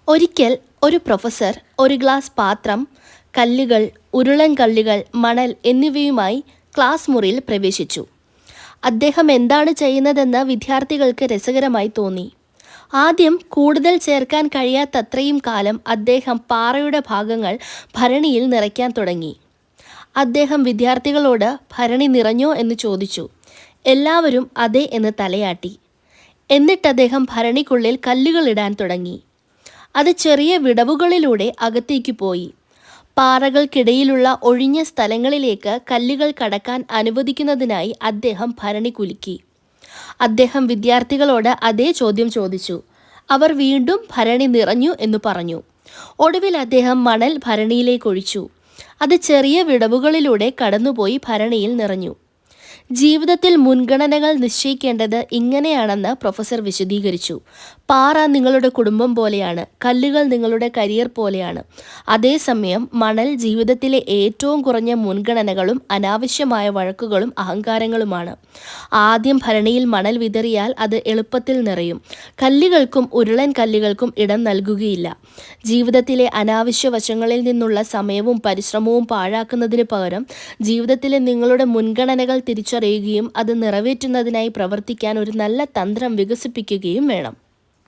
ഒരിക്കൽ ഒരു പ്രൊഫസർ ഒരു ഗ്ലാസ് പാത്രം, കല്ലുകൾ, ഉരുളൻ കല്ലുകൾ, മണൽ എന്നിവയുമായി ക്ലാസ് മുറിയിൽ പ്രവേശിച്ചു. അദ്ദേഹം എന്താണ് ചെയ്യുന്നതെന്ന് വിദ്യാർത്ഥികൾക്ക് രസകരമായി തോന്നി. ആദ്യം കൂടുതൽ ചേർക്കാൻ കഴിയാത്തത്രയും കാലം അദ്ദേഹം പാറയുടെ ഭാഗങ്ങൾ ഭരണിയിൽ നിറയ്ക്കാൻ തുടങ്ങി. അദ്ദേഹം വിദ്യാർത്ഥികളോട് ഭരണി നിറഞ്ഞോ എന്ന് ചോദിച്ചു. എല്ലാവരും അതെ എന്ന് തലയാട്ടി. എന്നിട്ട് അദ്ദേഹം ഭരണിക്കുള്ളിൽ കല്ലുകൾ ഇടാൻ തുടങ്ങി. അത് ചെറിയ വിടവുകളിലൂടെ അകത്തേക്ക് പോയി. പാറകൾക്കിടയിലുള്ള ഒഴിഞ്ഞ സ്ഥലങ്ങളിലേക്ക് കല്ലുകൾ കടക്കാൻ അനുവദിക്കുന്നതിനായി അദ്ദേഹം ഭരണി കുലുക്കി. അദ്ദേഹം വിദ്യാർത്ഥികളോട് അതേ ചോദ്യം ചോദിച്ചു. അവർ വീണ്ടും ഭരണി നിറഞ്ഞു എന്ന് പറഞ്ഞു. ഒടുവിൽ അദ്ദേഹം മണൽ ഭരണിയിലേക്ക് ഒഴിച്ചു. അത് ചെറിയ വിടവുകളിലൂടെ കടന്നുപോയി ഭരണിയിൽ നിറഞ്ഞു. ജീവിതത്തിൽ മുൻഗണനകൾ നിശ്ചയിക്കേണ്ടത് ഇങ്ങനെയാണെന്ന് പ്രൊഫസർ വിശദീകരിച്ചു. പാറ നിങ്ങളുടെ കുടുംബം പോലെയാണ്, കല്ലുകൾ നിങ്ങളുടെ കരിയർ പോലെയാണ്. അതേസമയം മണൽ ജീവിതത്തിലെ ഏറ്റവും കുറഞ്ഞ മുൻഗണനകളും അനാവശ്യമായ വഴക്കുകളും അഹങ്കാരങ്ങളുമാണ്. ആദ്യം ഭരണിയിൽ മണൽ വിതറിയാൽ അത് എളുപ്പത്തിൽ നിറയും. കല്ലുകൾക്കും ഉരുളൻ കല്ലുകൾക്കും ഇടം നൽകുകയില്ല. ജീവിതത്തിലെ അനാവശ്യ വശങ്ങളിൽ നിന്നുള്ള സമയവും പരിശ്രമവും പാഴാക്കുന്നതിന് പകരം ജീവിതത്തിലെ നിങ്ങളുടെ മുൻഗണനകൾ തിരിച്ചറിയുകയും അത് നിറവേറ്റുന്നതിനായി പ്രവർത്തിക്കാൻ ഒരു നല്ല തന്ത്രം വികസിപ്പിക്കുകയും വേണം.